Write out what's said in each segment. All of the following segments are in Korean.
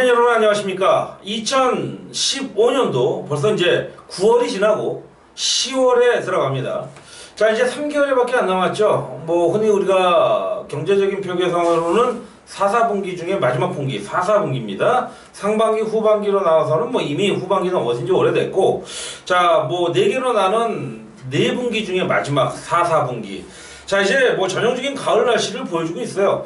대한 여러분 안녕하십니까. 2015년도 벌써 이제 9월이 지나고 10월에 들어갑니다. 자, 이제 3개월밖에 안 남았죠. 뭐 흔히 우리가 경제적인 표계상으로는 4, 4분기 중에 마지막 분기 4, 4분기입니다. 상반기, 후반기로 나와서는 뭐 이미 후반기 넘어진 지 오래됐고, 자, 뭐 4개로 나눈 4분기 중에 마지막 4, 4분기. 자, 이제 뭐 전형적인 가을 날씨를 보여주고 있어요.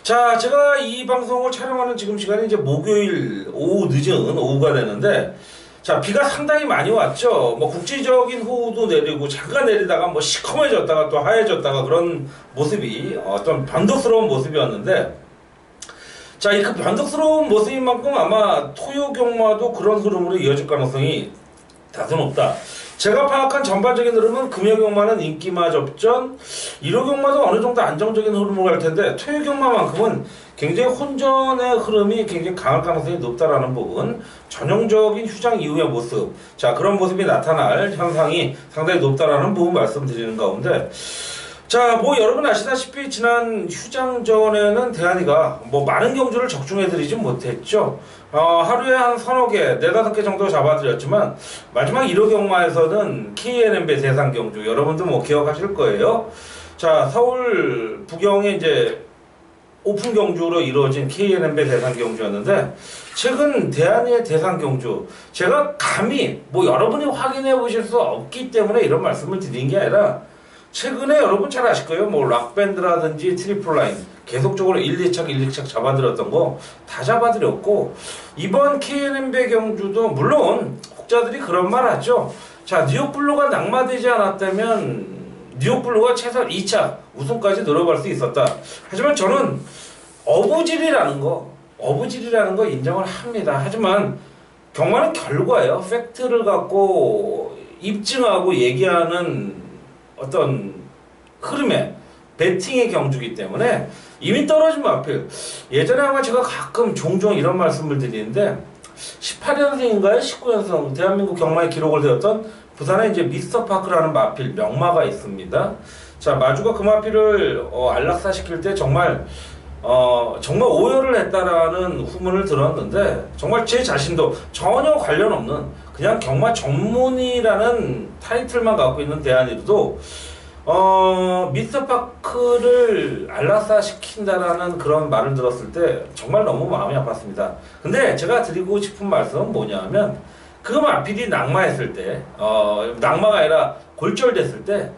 자, 제가 이 방송을 촬영하는 지금 시간이 이제 목요일 오후 늦은 오후가 되는데, 자, 비가 상당히 많이 왔죠. 뭐 국지적인 호우도 내리고 잠깐 내리다가 뭐 시커매졌다가 또 하얘졌다가 그런 모습이 어떤 변덕스러운 모습이었는데, 자, 이 그 변덕스러운 모습인 만큼 아마 토요경마도 그런 흐름으로 이어질 가능성이 다소 높다. 제가 파악한 전반적인 흐름은 금요경마는 인기마 접전, 일요경마도 어느 정도 안정적인 흐름으로 갈 텐데, 토요경마만큼은 굉장히 혼전의 흐름이 굉장히 강할 가능성이 높다라는 부분, 전형적인 휴장 이후의 모습, 자, 그런 모습이 나타날 현상이 상당히 높다라는 부분 말씀드리는 가운데, 자, 뭐 여러분 아시다시피 지난 휴장 전에는 대한이가 뭐 많은 경주를 적중해드리진 못했죠. 하루에 한 서너 개, 네다섯 개 정도 잡아드렸지만 마지막 1호 경마에서는 KNMB 대상 경주, 여러분들 뭐 기억하실 거예요. 자, 서울 부경에 이제 오픈 경주로 이루어진 KNMB 대상 경주였는데, 최근 대한이의 대상 경주, 제가 감히 뭐 여러분이 확인해 보실 수 없기 때문에 이런 말씀을 드린 게 아니라, 최근에 여러분 잘 아실 거예요. 뭐 락밴드라든지 트리플라인 계속적으로 1, 2착, 1, 2착 잡아드렸던 거 다 잡아드렸고, 이번 KNMB 경주도 물론 혹자들이 그런 말 하죠. 자, 뉴욕블루가 낙마되지 않았다면 뉴욕블루가 최소 2착 우승까지 노려갈 수 있었다. 하지만 저는 어부질이라는 거 인정을 합니다. 하지만 경마는 결과예요. 팩트를 갖고 입증하고 얘기하는 어떤 흐름의 배팅의 경주기 때문에 이미 떨어진 마필, 예전에 아마 제가 가끔 종종 이런 말씀을 드리는데 18년생인가요? 19년생 대한민국 경마의 기록을 세웠던 부산에 이제 미스터파크라는 마필 명마가 있습니다. 자, 마주가 그 마필을 안락사시킬 때 정말 오열을 했다라는 후문을 들었는데, 정말 제 자신도 전혀 관련 없는 그냥 경마 전문이라는 타이틀만 갖고 있는 대한이도 미스터파크를 안락사시킨다라는 그런 말을 들었을 때 정말 너무 마음이 아팠습니다. 근데 제가 드리고 싶은 말씀은 뭐냐면, 그 마필이 낙마했을 때, 낙마가 아니라 골절됐을 때,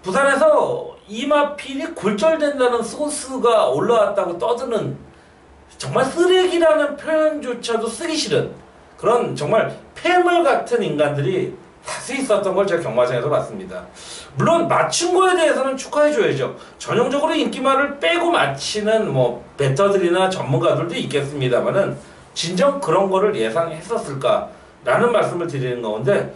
부산에서 이 마필이 골절된다는 소스가 올라왔다고 떠드는, 정말 쓰레기라는 표현조차도 쓰기 싫은 그런 정말 폐물 같은 인간들이 다수 있었던 걸 제가 경마장에서 봤습니다. 물론 맞춘 거에 대해서는 축하해줘야죠. 전형적으로 인기말을 빼고 맞히는 뭐 베터들이나 전문가들도 있겠습니다만은, 진정 그런 거를 예상했었을까라는 말씀을 드리는 가운데,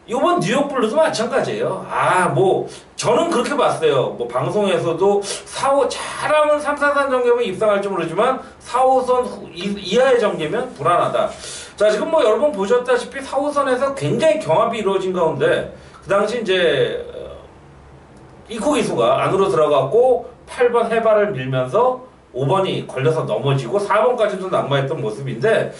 이번 뉴욕블루도 마찬가지예요. 뭐 저는 그렇게 봤어요. 뭐 방송에서도 4호 잘하면 3, 4선 정계면 입상할지 모르지만 4호선 이하의 정계면 불안하다. 자, 지금 뭐 여러분 보셨다시피 4호선에서 굉장히 경합이 이루어진 가운데, 그 당시 이제 이코 기수가 안으로 들어갔고 8번 해발을 밀면서 5번이 걸려서 넘어지고 4번까지도 낙마했던 모습인데,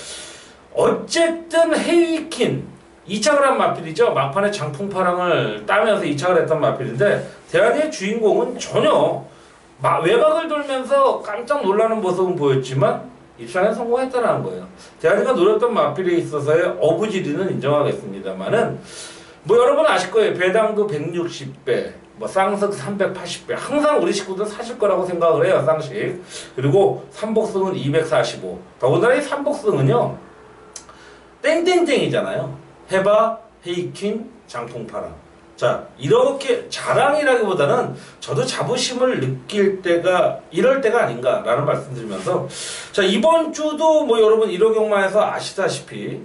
어쨌든 헤이킨 2착을 한 마필이죠. 막판에 장풍파랑을 따면서 2착을 했던 마필인데, 대한이의 주인공은 전혀 외곽을 돌면서 깜짝 놀라는 모습은 보였지만 입상에 성공했다는 거예요. 대한이가 노렸던 마필에 있어서의 어부지리는 인정하겠습니다만은, 뭐 여러분 아실 거예요. 배당도 160배, 뭐 쌍석 380배, 항상 우리 식구들 사실 거라고 생각을 해요, 쌍식. 그리고 삼복승은 245. 더군다나 이 삼복승은요, 땡땡땡이잖아요. 해바, 헤이킨, 장풍파랑. 자, 이렇게 자랑이라기보다는 저도 자부심을 느낄 때가 이럴 때가 아닌가라는 말씀드리면서, 자, 이번 주도 뭐 여러분 1호 경마에서 아시다시피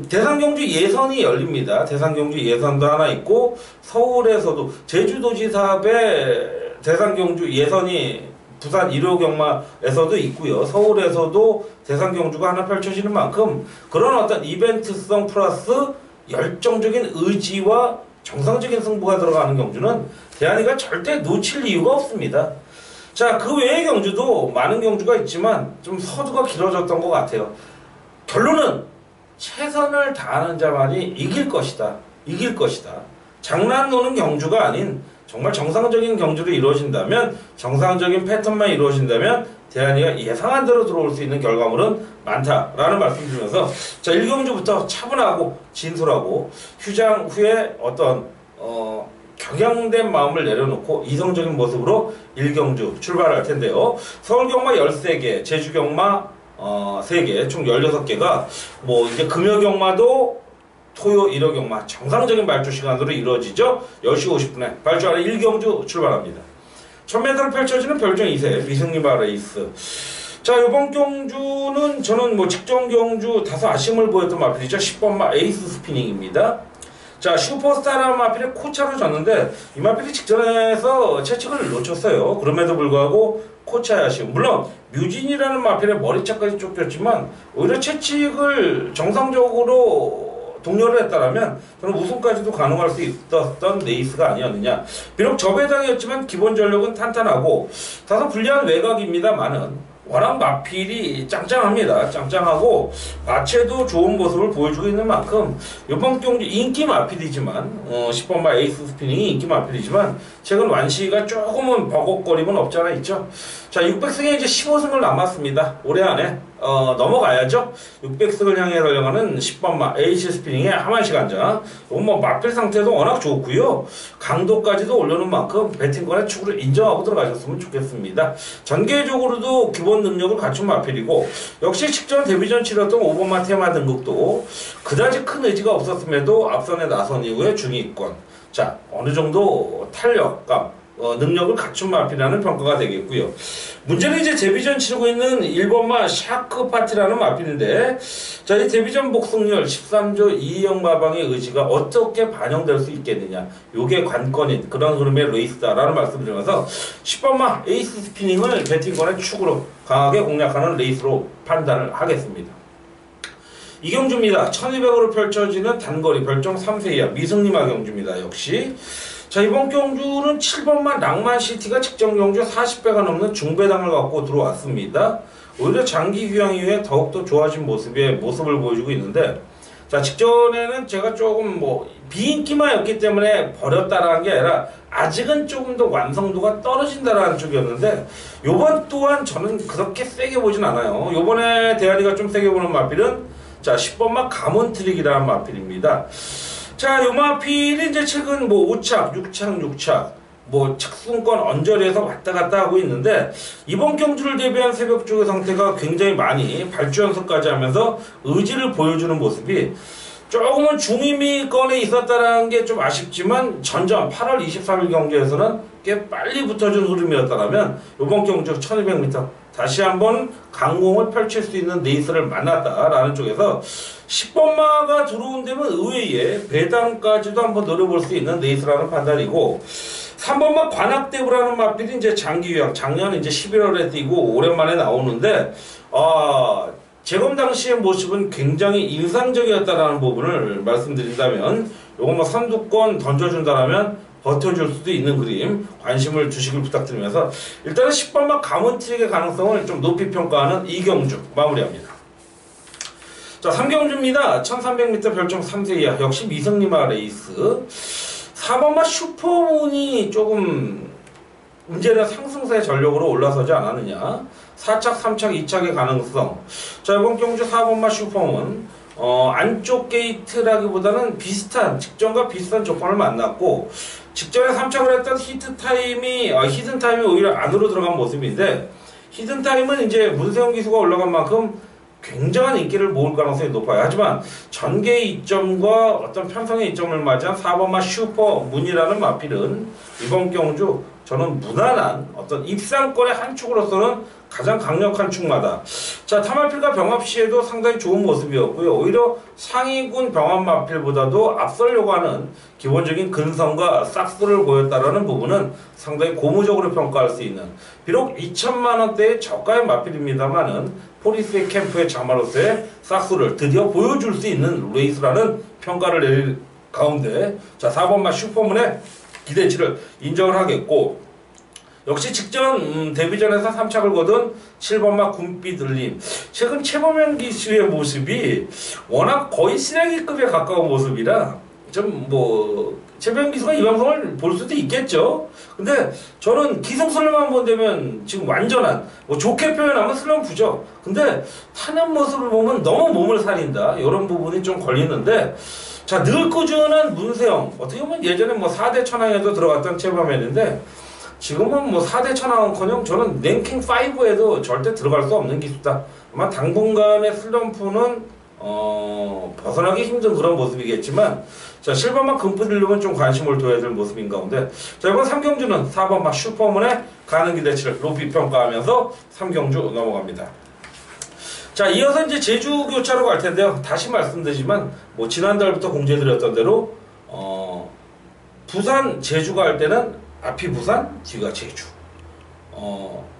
대상경주 예선이 열립니다. 대상경주 예선도 하나 있고, 서울에서도 제주도지사배 대상경주 예선이 부산 1호 경마에서도 있고요. 서울에서도 대상경주가 하나 펼쳐지는 만큼, 그런 어떤 이벤트성 플러스 열정적인 의지와 정상적인 승부가 들어가는 경주는 대한이가 절대 놓칠 이유가 없습니다. 자, 그 외의 경주도 많은 경주가 있지만 좀 서두가 길어졌던 것 같아요. 결론은 최선을 다하는 자만이 이길 것이다. 이길 것이다. 장난 노는 경주가 아닌 정말 정상적인 경주로 이루어진다면, 정상적인 패턴만 이루어진다면 대한이가 예상한 대로 들어올 수 있는 결과물은 많다라는 말씀 드리면서, 자, 1경주부터 차분하고 진솔하고 휴장 후에 어떤 격양된 마음을 내려놓고 이성적인 모습으로 1경주 출발할 텐데요. 서울경마 13개, 제주경마 3개, 총 16개가 뭐 이제 금요경마도 토요 일요경마 정상적인 발주 시간으로 이루어지죠. 10시 50분에 발주하는 1경주 출발합니다. 1000m로 펼쳐지는 별정 2세 미승리마 레이스. 자, 이번 경주는 저는 뭐 직전 경주 다소 아쉬움을 보였던 마필이죠. 10번마 에이스 스피닝입니다. 자, 슈퍼스타라는 마필에 코차로 졌는데 이 마필이 직전에서 채찍을 놓쳤어요. 그럼에도 불구하고 코차의 아쉬움. 물론 뮤진이라는 마필에 머리차까지 쫓겼지만 오히려 채찍을 정상적으로 동료를 했다라면 저는 우승까지도 가능할 수 있었던 레이스가 아니었느냐. 비록 저배당이었지만 기본 전력은 탄탄하고 다소 불리한 외곽입니다만은 워낙 마필이 짱짱합니다. 짱짱하고 마체도 좋은 모습을 보여주고 있는 만큼 이번 경주 인기 마필이지만 10번마 에이스 스피닝이 인기 마필이지만 최근 완시가 조금은 버벅거림은 없지 않아 있죠. 자, 600승에 이제 15승을 남았습니다. 올해 안에 넘어가야죠. 600승을 향해 달려가는 10번마 에이스 스피닝의 하만시간자. 뭐 마필 상태도 워낙 좋고요. 강도까지도 올려놓은 만큼 배팅권의 축으로 인정하고 들어가셨으면 좋겠습니다. 전개적으로도 기본 능력을 갖춘 마필이고, 역시 직전 데뷔전 치렀던 5번마 테마 등극도 그다지 큰 의지가 없었음에도 앞선에 나선 이후에 중위권. 자, 어느 정도 탄력감, 능력을 갖춘 마필이라는 평가가 되겠고요. 문제는 이제 데뷔전 치르고 있는 1번마 샤크 파티라는 마필인데, 자, 이 데뷔전 복승률 13조 2형 마방의 의지가 어떻게 반영될 수 있겠느냐, 요게 관건인 그런 흐름의 레이스다라는 말씀을 드리면서 10번마 에이스 스피닝을 배팅권의 축으로 강하게 공략하는 레이스로 판단을 하겠습니다. 이경주입니다. 1200으로 펼쳐지는 단거리 별정 3세 이하 미승리마 경주입니다. 역시 자, 이번 경주는 7번만 낭만시티가 직전 경주 40배가 넘는 중배당을 갖고 들어왔습니다. 오히려 장기 휴양 이후에 더욱더 좋아진 모습을 보여주고 있는데, 자, 직전에는 제가 조금 뭐 비인기만였기 때문에 버렸다라는 게 아니라 아직은 조금 더 완성도가 떨어진다라는 쪽이었는데, 요번 또한 저는 그렇게 세게 보진 않아요. 요번에 대한이가 좀 세게 보는 마필은 자, 10번마 가문트릭이라는 마필입니다. 자, 요 마필이 이제 최근 뭐 5착, 6착, 뭐 착순권 언저리에서 왔다 갔다 하고 있는데, 이번 경주를 대비한 새벽 쪽의 상태가 굉장히 많이 발주 연습까지 하면서 의지를 보여주는 모습이 조금은 중위권에 있었다는 게 좀 아쉽지만, 전전 8월 23일 경주에서는 꽤 빨리 붙어준 흐름이었다면 이번 경주 1200m 다시 한번 강공을 펼칠 수 있는 레이스를 만났다라는 쪽에서 10번마가 들어온 데면 의외의 배당까지도 한번 노려볼 수 있는 레이스라는 판단이고, 3번마 관악대부라는 마필이 이제 장기 유학, 작년 이제 11월에 뛰고 오랜만에 나오는데, 재검 당시의 모습은 굉장히 인상적이었다라는 부분을 말씀드린다면, 요거 뭐 선두권 던져준다라면 버텨줄 수도 있는 그림, 관심을 주시길 부탁드리면서 일단은 10번마 가문트릭의 가능성을 좀 높이 평가하는 이경주 마무리합니다. 자, 3경주입니다. 1300m 별정 3세 이하 역시 미승리마 레이스. 4번마 슈퍼문이 조금 문제는 상승세 전력으로 올라서지 않았느냐. 4착, 3착, 2착의 가능성. 자, 이번 경주 4번마 슈퍼문 안쪽 게이트라기보다는 비슷한, 직전과 비슷한 조건을 만났고, 직전에 3착을 했던 히든타임이 오히려 안으로 들어간 모습인데, 히든타임은 이제 문세영 기수가 올라간 만큼 굉장한 인기를 모을 가능성이 높아요. 하지만 전개의 이점과 어떤 편성의 이점을 맞이한 4번마 슈퍼문이라는 마필은 이번 경주 저는 무난한 어떤 입상권의 한 축으로서는 가장 강력한 축마다. 자, 타마필과 병합시에도 상당히 좋은 모습이었고요. 오히려 상위군 병합마필보다도 앞서려고 하는 기본적인 근성과 싹수를 보였다라는 부분은 상당히 고무적으로 평가할 수 있는, 비록 2천만원대의 저가의 마필입니다만은 포리스의 캠프의 자마로서의 싹수를 드디어 보여줄 수 있는 레이스라는 평가를 내릴 가운데, 자, 4번마 슈퍼문의 기대치를 인정을 하겠고, 역시 직전 데뷔전에서 3착을 거둔 7번마 군비들림. 최근 최범현 기수의 모습이 워낙 거의 쓰레기급에 가까운 모습이라 좀 뭐 최범현 기수가 이 방송을 볼 수도 있겠죠. 근데 저는 기성슬럼만 본다면 지금 완전한 뭐 좋게 표현하면 슬럼프죠. 근데 타는 모습을 보면 너무 몸을 살린다. 이런 부분이 좀 걸리는데 자, 늘 꾸준한 문세영. 어떻게 보면 예전에 뭐 4대 천왕에도 들어갔던 최범현인데 지금은 뭐 4대 천왕은커녕 저는 랭킹 5에도 절대 들어갈 수 없는 기수다. 아마 당분간의 슬럼프는 벗어나기 힘든 그런 모습이겠지만 자, 7번마 금프들lum은 좀 관심을 둬야 될 모습인 가운데 자, 이번 3경주는 4번마 슈퍼문의 가는 기대치를 높이 평가하면서 3경주 넘어갑니다. 자, 이어서 이제 제주 교차로 갈 텐데요. 다시 말씀드리지만 뭐 지난달부터 공지해드렸던 대로 부산 제주가 할 때는 앞이 부산, 뒤가 제주.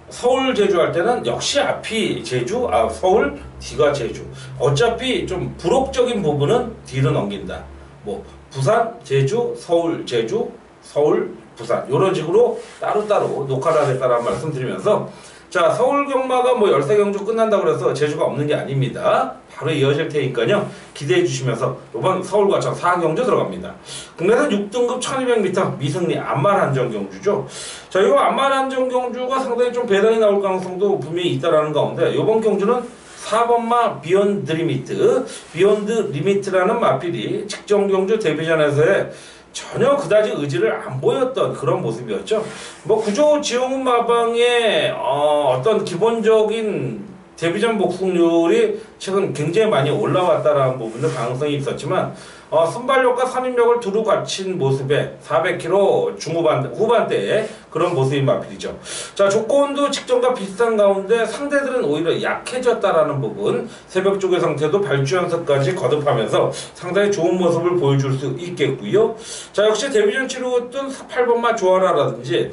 서울 제주 할 때는 역시 앞이 제주, 서울, 뒤가 제주. 어차피 좀 부록적인 부분은 뒤로 넘긴다. 뭐 부산, 제주, 서울, 제주, 서울, 부산 이런 식으로 따로따로 녹화를 하겠다라는 말씀드리면서 자, 서울 경마가 뭐 13경주 끝난다고 그래서 제주가 없는 게 아닙니다. 바로 이어질 테니까요. 기대해 주시면서 이번 서울과천 4경주 들어갑니다. 국내선 6등급 1200m 미승리 암말한정경주죠. 자, 이거 암말한정경주가 상당히 좀 배당이 나올 가능성도 분명히 있다라는 가운데 이번 경주는 4번마 비욘드 리미트, 비욘드 리미트라는 마필이 직전 경주 데뷔전에서의 전혀 그다지 의지를 안 보였던 그런 모습이었죠. 뭐 구조 지용훈 마방의 어떤 기본적인 데뷔전 복승률이 최근 굉장히 많이 올라왔다라는 부분도 가능성이 있었지만 순발력과 선임력을 두루 갖춘 모습에 400km 후반대에 그런 모습인 마필이죠. 자, 조건도 직전과 비슷한 가운데 상대들은 오히려 약해졌다라는 부분, 새벽 쪽의 상태도 발주 연습까지 거듭하면서 상당히 좋은 모습을 보여줄 수 있겠고요. 자, 역시 데뷔전 치르었던 8번마 조아라라든지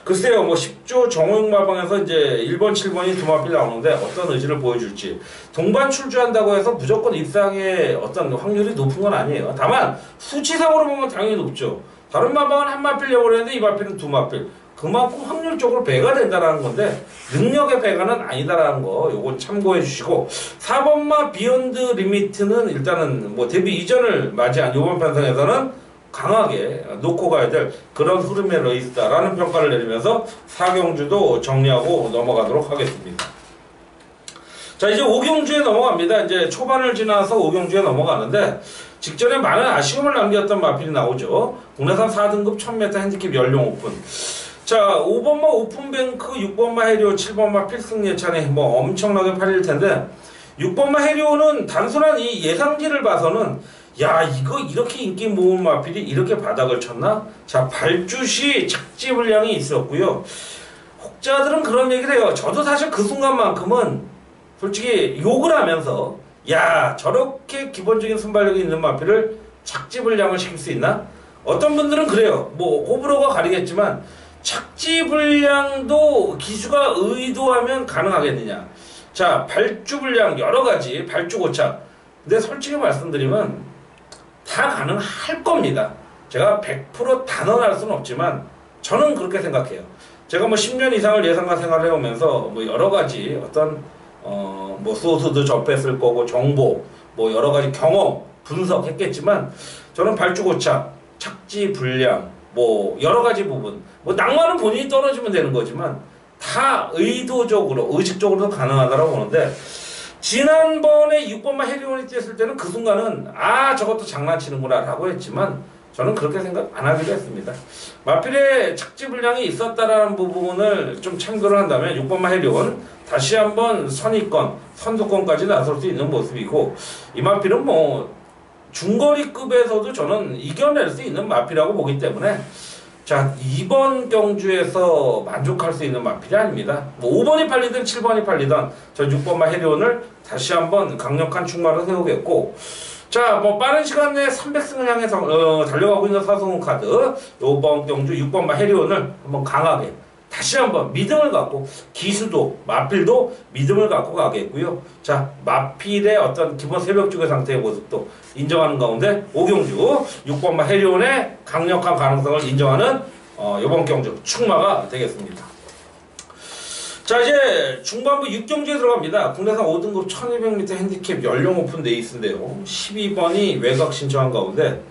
글쎄요, 뭐 10조 정호영 마방에서 이제 1번, 7번이 두 마필 나오는데 어떤 의지를 보여줄지 동반 출주한다고 해서 무조건 입상의 어떤 확률이 높은 건 아니에요. 다만 수치상으로 보면 당연히 높죠. 다른 마방은 한 마필 내버렸는데 이 마필은 두 마필. 그만큼 확률적으로 배가 된다라는 건데 능력의 배가는 아니다라는 거 요거 참고해 주시고 4번마 비욘드 리미트는 일단은 뭐 데뷔 이전을 맞이한 요번 편성에서는 강하게 놓고 가야 될 그런 흐름의 레이스다라는 평가를 내리면서 4경주도 정리하고 넘어가도록 하겠습니다. 자, 이제 5경주에 넘어갑니다. 이제 초반을 지나서 5경주에 넘어가는데 직전에 많은 아쉬움을 남겼던 마필이 나오죠. 국내산 4등급 1000m 핸디캡 연령 오픈. 자, 5번마 오픈뱅크, 6번마 해리오, 7번마 필승 예찬이 뭐 엄청나게 팔릴 텐데 6번마 해리오는 단순한 이 예상지를 봐서는 야, 이거 이렇게 인기 모은 마필이 이렇게 바닥을 쳤나? 자, 발주시 착지 분량이 있었고요. 혹자들은 그런 얘기를 해요. 저도 사실 그 순간만큼은 솔직히 욕을 하면서 야, 저렇게 기본적인 순발력이 있는 마필을 착지 분량을 시킬 수 있나? 어떤 분들은 그래요. 뭐 호불호가 가리겠지만 착지 분량도 기수가 의도하면 가능하겠느냐? 자, 발주 분량 여러 가지 발주 고착. 근데 솔직히 말씀드리면 다 가능할 겁니다. 제가 100% 단언할 수는 없지만 저는 그렇게 생각해요. 제가 뭐 10년 이상을 예상과 생활을 해오면서 뭐 여러 가지 어떤 뭐 소스도 접했을 거고 정보 뭐 여러 가지 경험 분석했겠지만 저는 발주 고착, 착지 불량 뭐 여러 가지 부분 뭐 낭만은 본인이 떨어지면 되는 거지만 다 의도적으로 의식적으로도 가능하다고 보는데 지난번에 6번마 해리온이 뛰었을 때는 그 순간은 아 저것도 장난치는구나 라고 했지만 저는 그렇게 생각 안 하기로 했습니다. 마필의 착지 분량이 있었다라는 부분을 좀 참고를 한다면 6번마 해리온 다시 한번 선의권, 선두권까지 나설 수 있는 모습이고 이 마필은 뭐 중거리급에서도 저는 이겨낼 수 있는 마필이라고 보기 때문에 자, 이번 경주에서 만족할 수 있는 마필이 아닙니다. 뭐 5번이 팔리든 7번이 팔리든 저 6번마 해리온을 다시 한번 강력한 충마를 세우겠고 자, 뭐 빠른 시간 내에 300승을 향해서 달려가고 있는 사성훈 카드 이번 경주 6번마 해리온을 한번 강하게 다시 한번 믿음을 갖고 기수도 마필도 믿음을 갖고 가겠고요. 자, 마필의 어떤 기본 새벽주의 상태의 모습도 인정하는 가운데 5경주 6번마 해리온의 강력한 가능성을 인정하는 이번 경주 충마가 되겠습니다. 자, 이제 중반부 6경주에 들어갑니다. 국내산 5등급 1200m 핸디캡 연령 오픈 레이스인데요. 12번이 외곽 신청한 가운데,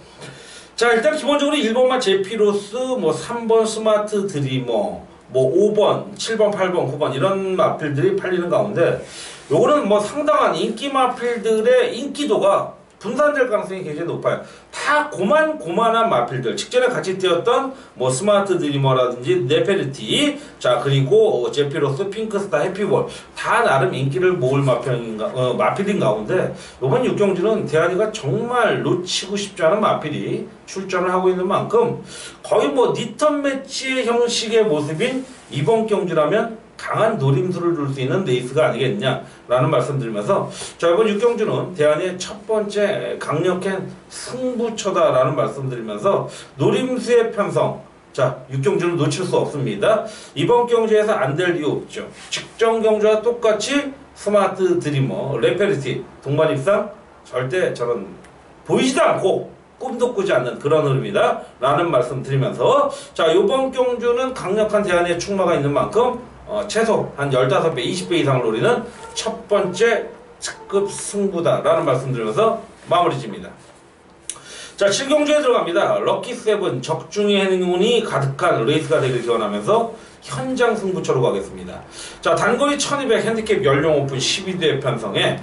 자, 일단 기본적으로 1번만 제피로스, 뭐 3번 스마트 드리머, 뭐 5번, 7번, 8번, 9번 이런 마필들이 팔리는 가운데, 요거는 뭐 상당한 인기 마필들의 인기도가 분산될 가능성이 굉장히 높아요. 다 고만한 마필들, 직전에 같이 뛰었던 뭐 스마트 드리머라든지 네페르티, 자, 그리고 제피로스, 핑크스타, 해피볼 다 나름 인기를 모을 마필인 가운데 이번 6경주는 대한이가 정말 놓치고 싶지 않은 마필이 출전을 하고 있는 만큼 거의 뭐 리턴 매치 형식의 모습인 이번 경주라면 강한 노림수를 줄 수 있는 레이스가 아니겠냐라는 말씀드리면서, 자, 이번 6경주는 대한의 첫 번째 강력한 승부처다라는 말씀드리면서 노림수의 편성, 자, 6경주는 놓칠 수 없습니다. 이번 경주에서 안 될 이유 없죠. 직전 경주와 똑같이 스마트 드리머, 레페르티, 동반 입상 절대 저는 보이지도 않고 꿈도 꾸지 않는 그런 흐름이다 라는 말씀 드리면서, 자, 이번 경주는 강력한 대한의 충마가 있는 만큼 최소 한 15배, 20배 이상을 노리는 첫 번째 특급 승부다라는 말씀 드리면서 마무리 집니다. 자, 7경주에 들어갑니다. 럭키7 적중의 행운이 가득한 레이스가 되길 기원하면서 현장 승부처로 가겠습니다. 자, 단거리 1200 핸디캡 연령 오픈 12대 편성에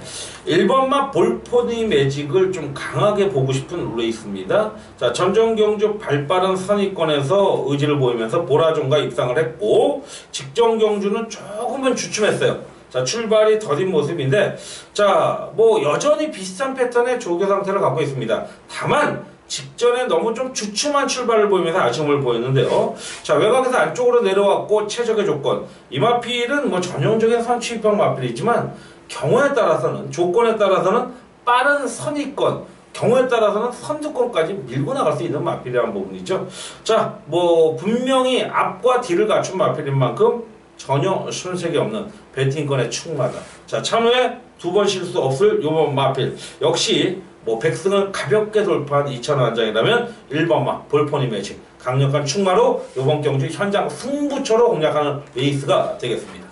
1번마 볼포니 매직을 좀 강하게 보고 싶은 레이스입니다. 자, 전전 경주 발빠른 선입권에서 의지를 보이면서 보라종과 입상을 했고, 직전 경주는 조금은 주춤했어요. 자, 출발이 더딘 모습인데, 자, 뭐 여전히 비슷한 패턴의 조교 상태를 갖고 있습니다. 다만 직전에 너무 좀 주춤한 출발을 보이면서 아쉬움을 보였는데요. 자, 외곽에서 안쪽으로 내려왔고 최적의 조건, 이 마필은 뭐 전형적인 선취입형 마필이지만 경우에 따라서는, 조건에 따라서는 빠른 선입권, 경우에 따라서는 선두권까지 밀고 나갈 수 있는 마필이라는 부분이죠. 자, 뭐 분명히 앞과 뒤를 갖춘 마필인 만큼 전혀 손색이 없는 배팅권의 충마다. 자, 참외 두 번 실수 없을 요번 마필, 역시 뭐 100승을 가볍게 돌파한 2000원장이라면 1번마 볼포니 매직 강력한 충마로 요번 경주 현장 승부처로 공략하는 레이스가 되겠습니다.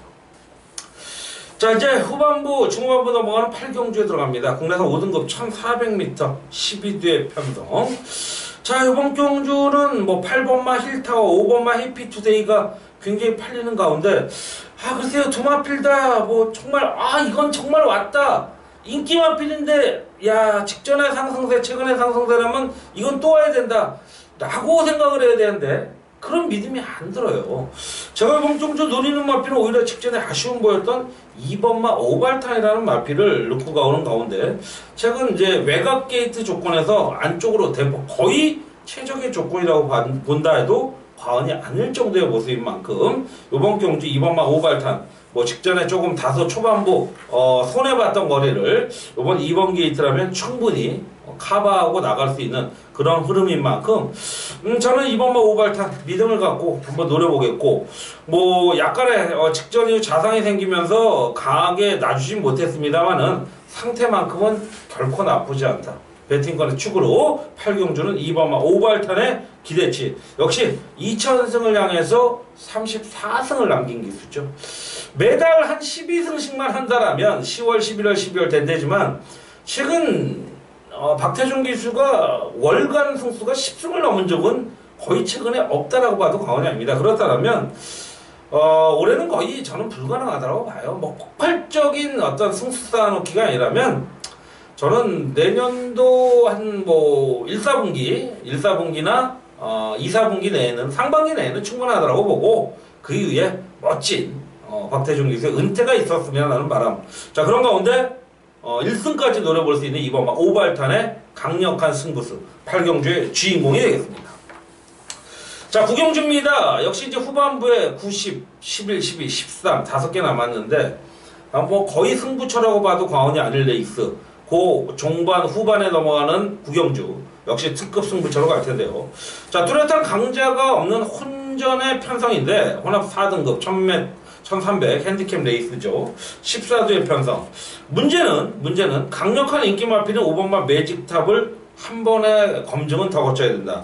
자, 이제 후반부, 중후반부 넘어가는 8경주에 들어갑니다. 국내산 5등급 1400m 12대 편성. 자, 요번 경주는 뭐 8번마 힐타워, 5번마 해피투데이가 굉장히 팔리는 가운데, 글쎄요, 두 마필 다 뭐 정말, 이건 정말 왔다, 인기 마필인데, 야, 직전에 상승세, 최근에 상승세라면 이건 또 와야 된다 라고 생각을 해야 되는데 그런 믿음이 안 들어요. 제가 이번 경주 노리는 마필은 오히려 직전에 아쉬움 보였던 2번마 오발탄이라는 마필을 놓고 가오는 가운데, 최근 이제 외곽 게이트 조건에서 안쪽으로 대폭 거의 최적의 조건이라고 본다 해도 과언이 아닐 정도의 모습인 만큼 이번 경주 2번마 오발탄, 뭐 직전에 조금 다소 초반부 손해봤던 거리를 이번 2번 게이트라면 충분히 커버하고 나갈 수 있는 그런 흐름인 만큼 저는 2번마 오발탄 믿음을 갖고 한번 노려보겠고, 뭐 약간의 직전 이후 자상이 생기면서 강하게 놔주진 못했습니다만은 상태만큼은 결코 나쁘지 않다. 배팅권의 축으로 8경주는 2번마 오발탄의 기대치, 역시 2000승을 향해서 34승을 남긴 기수죠. 매달 한 12승씩만 한다라면 10월, 11월, 12월 된대지만 최근 박태준 기수가 월간 승수가 10승을 넘은 적은 거의 최근에 없다라고 봐도 과언이 아닙니다. 그렇다면 올해는 거의 저는 불가능하다고 봐요. 뭐 폭발적인 어떤 승수 쌓아놓기가 아니라면 저는 내년도 한 뭐 1,4분기나 2,4분기 내에는, 상반기 내에는 충분하다고 보고, 그 이후에 멋진 박태준 기수의 은퇴가 있었으면 하는 바람. 자, 그런 가운데 1승까지 노려볼 수 있는 이번 오발탄의 강력한 승부수 8경주의 주인공이 되겠습니다. 자, 9경주입니다. 역시 이제 후반부에 90, 11, 12, 13 5개 남았는데 뭐 거의 승부처라고 봐도 과언이 아닐 레이스. 고 종반 후반에 넘어가는 9경주 역시 특급 승부처로 갈 텐데요. 자, 뚜렷한 강자가 없는 혼전의 편성인데 혼합 4등급 1300 핸디캡 레이스죠. 14두의 편성. 문제는 강력한 인기 마필인 5번마 매직탑을 한 번에 검증은 더 거쳐야 된다.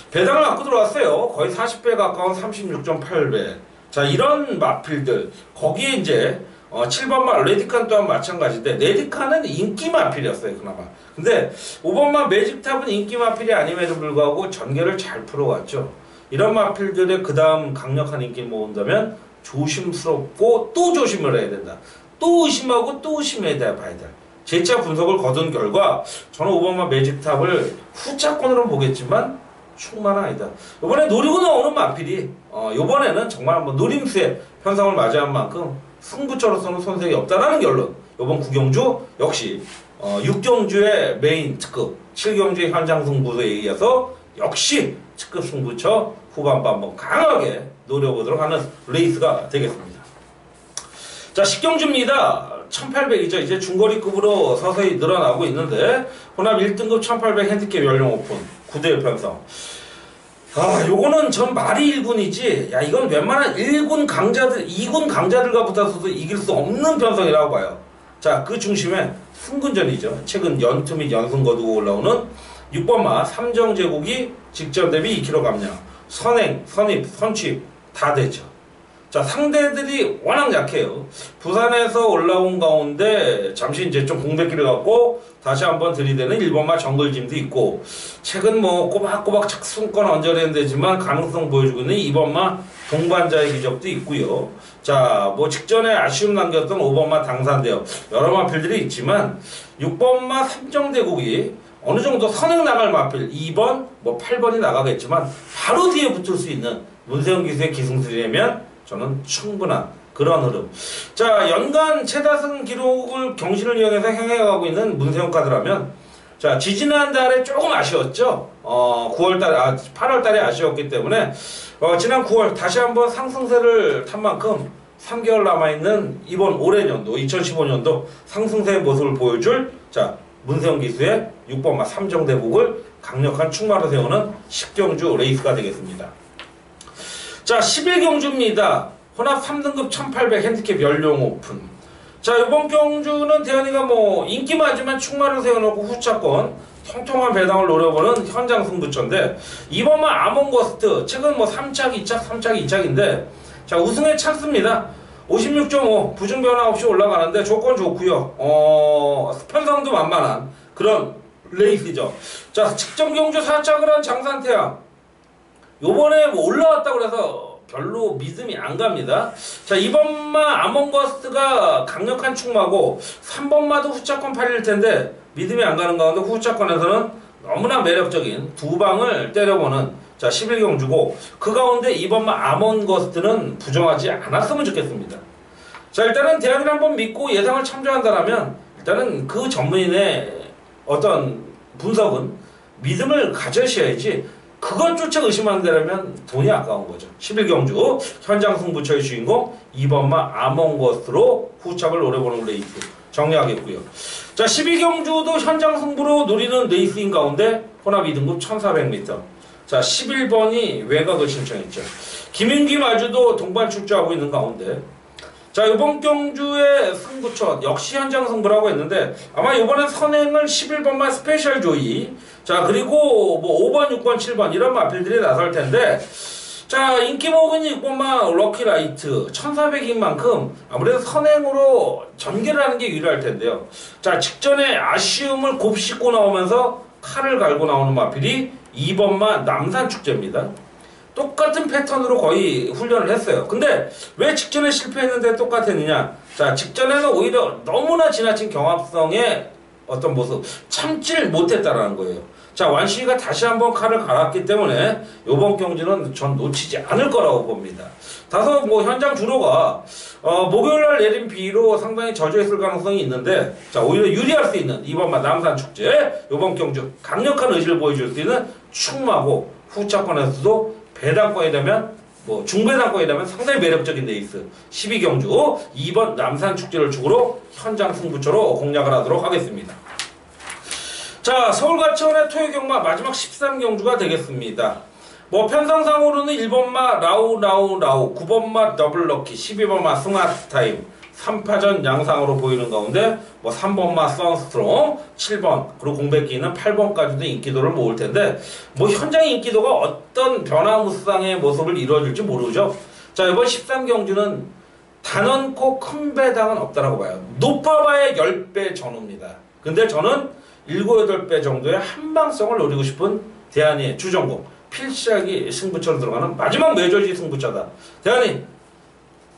배당을 갖고 들어왔어요. 거의 40배 가까운 36.8배. 자, 이런 마필들 거기에 이제 7번마 레디칸 또한 마찬가지인데 레디칸은 인기 마필이었어요 그나마. 근데 5번마 매직탑은 인기 마필이 아님에도 불구하고 전개를 잘 풀어왔죠. 이런 마필들의 그 다음 강력한 인기를 모은다면 조심스럽고 또 조심을 해야 된다. 또 의심하고 또 의심해야 봐야 돼. 재차 분석을 거둔 결과 저는 5번마 매직탑을 후차권으로 보겠지만 충만은 아니다. 이번에 노리고 나오는 마필이 이번에는 정말 한번 노림수의 편성을 맞이한 만큼 승부처로서는 손색이 없다라는 결론. 이번 9경주 역시 6경주의 메인 특급 7경주의 현장 승부에 의해서 역시 특급 승부처 후반부 한번 강하게 노려보도록 하는 레이스가 되겠습니다. 자, 10경주입니다. 1800이죠. 이제 중거리급으로 서서히 늘어나고 있는데 혼합 1등급 1800 핸디캡 연령 오픈 9대1 편성. 요거는 전 말이 1군이지 야 이건 웬만한 1군 강자들 2군 강자들과 붙어서도 이길 수 없는 편성이라고 봐요. 자, 그 중심에 승군전이죠. 최근 연투 및 연승 거두고 올라오는 6번마 삼정제국이 직전 대비 2kg 감량 선행, 선입, 선취입 다 되죠. 자, 상대들이 워낙 약해요. 부산에서 올라온 가운데 잠시 이제 좀 공백기를 갖고 다시 한번 들이대는 1번마 정글짐도 있고 최근 뭐 꼬박꼬박 착순권 언저리는 되지만 가능성 보여주고 있는 2번마 동반자의 기적도 있고요. 자, 뭐 직전에 아쉬움 남겼던 5번마 당산대요. 여러 마필들이 있지만 6번마 삼정대국이 어느 정도 선행 나갈 마필 2번, 뭐 8번이 나가겠지만 바로 뒤에 붙을 수 있는 문세영 기수의 기승술이라면 저는 충분한 그런 흐름. 자, 연간 최다승 기록을 경신을 이용해서 향해가고 있는 문세영 카드라면 자, 지지난달에 조금 아쉬웠죠. 8월달에 아쉬웠기 때문에 지난 9월 다시 한번 상승세를 탄 만큼 3개월 남아있는 이번 올해 년도 2015년도 상승세의 모습을 보여줄 자, 문세영 기수의 6번마 삼정대국을 강력한 충마로 세우는 10경주 레이스가 되겠습니다. 자, 11경주입니다. 혼합 3등급 1800 핸디캡 연령 오픈. 자, 이번 경주는 대현이가 뭐 인기 많지만 충마를 세워놓고 후차권 통통한 배당을 노려보는 현장 승부처인데 이번만 아몬거스트 최근 뭐 3착, 2착, 3착, 2착인데 자, 우승에 찬스입니다. 56.5 부중 변화 없이 올라가는데 조건 좋고요. 편성도 만만한 그런 레이스죠. 자, 직전 경주 4착을 한 장산태양 요번에 뭐 올라왔다고 해서 별로 믿음이 안 갑니다. 자, 2번마 아몬거스트가 강력한 충마고 3번마도 후차권 8일 텐데 믿음이 안 가는 가운데 후차권에서는 너무나 매력적인 두 방을 때려보는 자, 11경주고 그 가운데 2번마 아몬거스트는 부정하지 않았으면 좋겠습니다. 자, 일단은 대안을 한번 믿고 예상을 참조한다면 일단은 그 전문인의 어떤 분석은 믿음을 가져셔야지 그것조차 의심한다면 돈이 아까운 거죠. 11경주 현장 승부처의 주인공 2번마 아몬거스트로 후착을 노려보는 레이스 정리하겠고요. 자, 12경주도 현장 승부로 노리는 레이스인 가운데 혼합 2등급 1400m. 자, 11번이 외곽을 신청했죠. 김윤기 마주도 동반 출조하고 있는 가운데 자, 이번 경주의 승부처 역시 현장 승부라고 했는데 아마 이번에 선행을 11번마 스페셜 조이 자, 그리고 뭐 5번, 6번, 7번 이런 마필들이 나설 텐데 자, 인기 먹은 6번마 럭키라이트 1400인 만큼 아무래도 선행으로 전개를 하는 게 유리할 텐데요. 자, 직전에 아쉬움을 곱씹고 나오면서 칼을 갈고 나오는 마필이 2번마 남산축제입니다. 똑같은 패턴으로 거의 훈련을 했어요. 근데 왜 직전에 실패했는데 똑같았느냐? 자, 직전에는 오히려 너무나 지나친 경합성의 어떤 모습 참지를 못했다라는 거예요. 자, 완식이가 다시 한번 칼을 갈았기 때문에 이번 경기는 전 놓치지 않을 거라고 봅니다. 다소 뭐 현장 주로가 목요일날 내린 비로 상당히 저조했을 가능성이 있는데 자, 오히려 유리할 수 있는 이번만 남산축제 이번 경주 강력한 의지를 보여줄 수 있는 충마고 후차권에서도 배당권이 되면 뭐 중배당권이 되면 상당히 매력적인 레이스 12경주 2번 남산축제를 축으로 현장 승부처로 공략을 하도록 하겠습니다. 자, 서울과천의 토요경마 마지막 13경주가 되겠습니다. 뭐 편성상으로는 1번마 라우 9번마 더블럭키 12번마 스마트타임 3파전 양상으로 보이는 가운데 뭐 3번마 선스트롱 7번 그리고 공백기는 8번까지도 인기도를 모을 텐데 뭐 현장 인기도가 어떤 변화무쌍의 모습을 이루어질지 모르죠. 자, 이번 13경주는 단언코 큰 배당은 없다라고 봐요. 높아봐야 10배 전후입니다. 근데 저는 7, 8배 정도의 한방성을 노리고 싶은 대한이의 주전공 필살기 승부처로 들어가는 마지막 메저지 승부처다. 대한이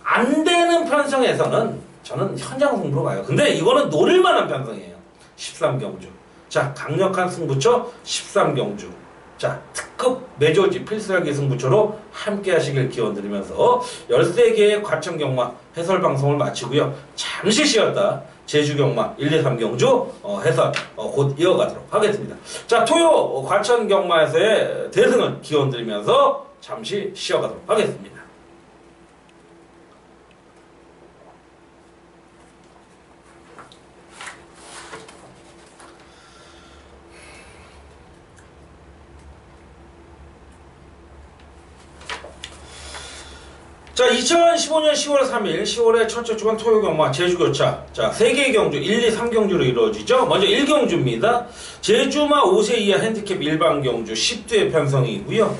안 되는 편성에서는 저는 현장 승부로 가요. 근데 이거는 노릴만한 편성이에요. 13경주. 자, 강력한 승부처 13경주. 자, 특급 메저지 필살기 승부처로 함께 하시길 기원드리면서 13개의 과천경마 해설 방송을 마치고요. 잠시 쉬었다 제주경마 1, 2, 3경주 해설 곧 이어가도록 하겠습니다. 자, 토요 과천경마에서의 대승을 기원드리면서 잠시 쉬어가도록 하겠습니다. 자, 2015년 10월 3일 10월의 첫째 주간 토요경마 제주교차. 자, 3개의 경주 1, 2, 3경주로 이루어지죠. 먼저 1경주입니다. 제주마 5세 이하 핸디캡 일반 경주 10두의 편성이고요.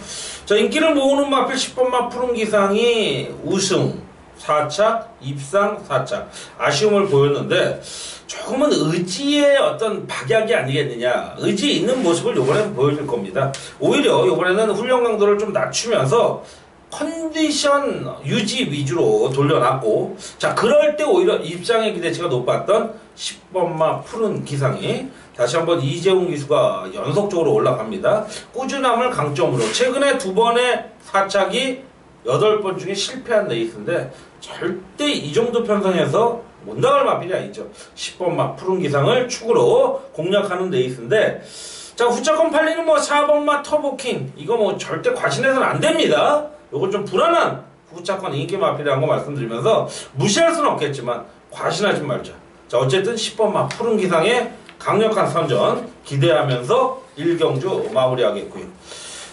자, 인기를 모으는 마필 10번마 푸른기상이 우승 4착, 입상 4착. 아쉬움을 보였는데 조금은 의지의 어떤 박약이 아니겠느냐. 의지 있는 모습을 이번에는 보여줄 겁니다. 오히려 이번에는 훈련 강도를 좀 낮추면서 컨디션 유지 위주로 돌려놨고, 자, 그럴 때 오히려 입상의 기대치가 높았던 10번마 푸른 기상이 다시 한번 이재훈 기수가 연속적으로 올라갑니다. 꾸준함을 강점으로 최근에 2번의 사착이 8번 중에 실패한 레이스인데 절대 이 정도 편성에서 못 나갈 마필이 아니죠. 10번마 푸른 기상을 축으로 공략하는 레이스인데, 자, 후차권 팔리는 뭐 4번마 터보킹 이거 뭐 절대 과신해서는 안 됩니다. 요건 좀 불안한 후차권 인기 마필이라는 거 말씀드리면서 무시할 수는 없겠지만 과신하지 말자. 자, 어쨌든 10번마 푸른 기상의 강력한 선전 기대하면서 1경주 마무리하겠고요.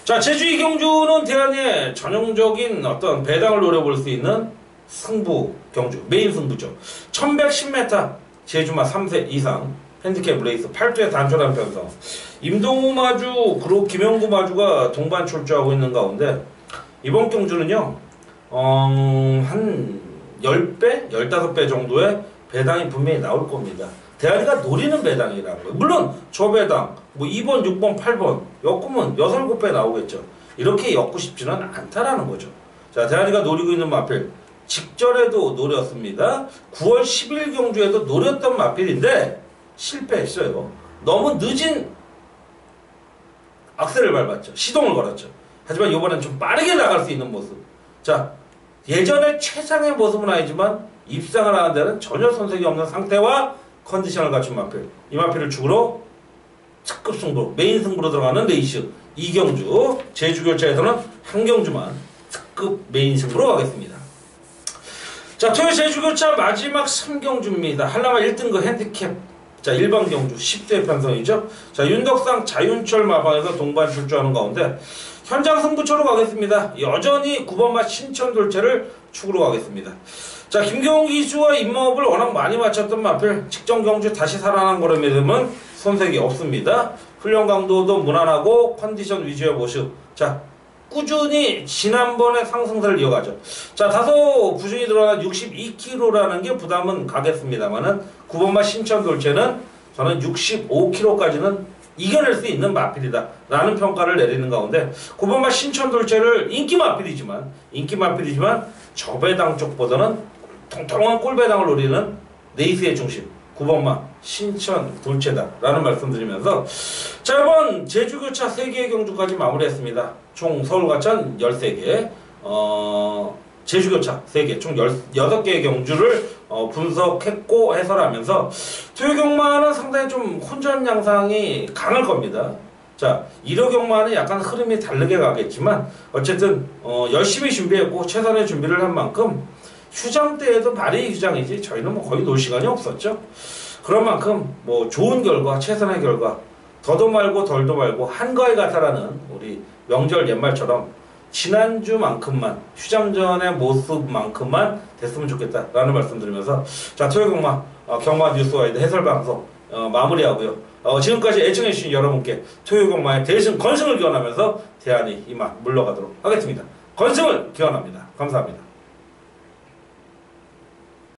자, 제주 2경주는 대한의 전형적인 어떤 배당을 노려볼 수 있는 승부 경주, 메인 승부죠. 1110m 제주마 3세 이상 핸디캡 레이스 8두의 단촐한 편성. 임동우 마주 그리고 김영구 마주가 동반 출조하고 있는 가운데 이번 경주는요, 한 10배? 15배 정도의 배당이 분명히 나올 겁니다. 대한이가 노리는 배당이라는 거예요. 물론 저 배당, 뭐 2번, 6번, 8번 엮으면 6, 7배 나오겠죠. 이렇게 엮고 싶지는 않다라는 거죠. 자, 대한이가 노리고 있는 마필 직전에도 노렸습니다. 9월 10일 경주에도 노렸던 마필인데 실패했어요. 너무 늦은 악셀을 밟았죠. 시동을 걸었죠. 하지만 이번엔 좀 빠르게 나갈 수 있는 모습. 자, 예전에 최상의 모습은 아니지만 입상을 하는 데는 전혀 손색이 없는 상태와 컨디션을 갖춘 마필. 이 마필을 축으로 특급 승부, 메인 승부로 들어가는 레이스 2경주. 제주교차에서는 한 경주만 특급 메인 승부로 가겠습니다. 자, 토요 제주교차 마지막 3경주입니다. 한라마 1등급 핸디캡. 자, 일반 경주 10대 편성이죠. 자, 윤덕상 자윤철 마방에서 동반 출조하는 가운데 현장 승부처로 가겠습니다. 여전히 9번마 신천 돌체를 축으로 가겠습니다. 자, 김경훈 기수와 입마업을 워낙 많이 마쳤던 마필 직전 경주 다시 살아난 거름에 되면 손색이 없습니다. 훈련 강도도 무난하고 컨디션 위주의 모습. 자, 꾸준히 지난번의 상승세를 이어가죠. 자, 다소 부진이 들어간 62kg라는 게 부담은 가겠습니다만은 9번마 신천 돌체는 저는 65kg까지는 이겨낼 수 있는 마필이다 라는 평가를 내리는 가운데 9번마 신천 돌체를 인기 마필이지만 저배당 쪽보다는 통통한 꼴배당을 노리는 레이스의 중심 9번마 신천 돌체다 라는 말씀드리면서, 자, 이번 제주교차 3개의 경주까지 마무리했습니다. 총 서울과천 13개, 제주교차 3개, 총 16개의 경주를 분석했고 해설하면서 토요경마는 상당히 좀 혼전 양상이 강할 겁니다. 자, 1호 경마는 약간 흐름이 다르게 가겠지만 어쨌든 열심히 준비했고 최선의 준비를 한 만큼 휴장 때에도 말이 휴장이지 저희는 뭐 거의 놀 시간이 없었죠. 그런 만큼 뭐 좋은 결과, 최선의 결과, 더도 말고 덜도 말고 한가위 같아라는 우리 명절 옛말처럼 지난주만큼만, 휴장 전의 모습만큼만 됐으면 좋겠다라는 말씀드리면서, 자, 토요경마 경마 뉴스와이드 해설방송 마무리하고요. 지금까지 애청해주신 여러분께 토요경마의 대승, 건승을 기원하면서 대한이 이만 물러가도록 하겠습니다. 건승을 기원합니다. 감사합니다.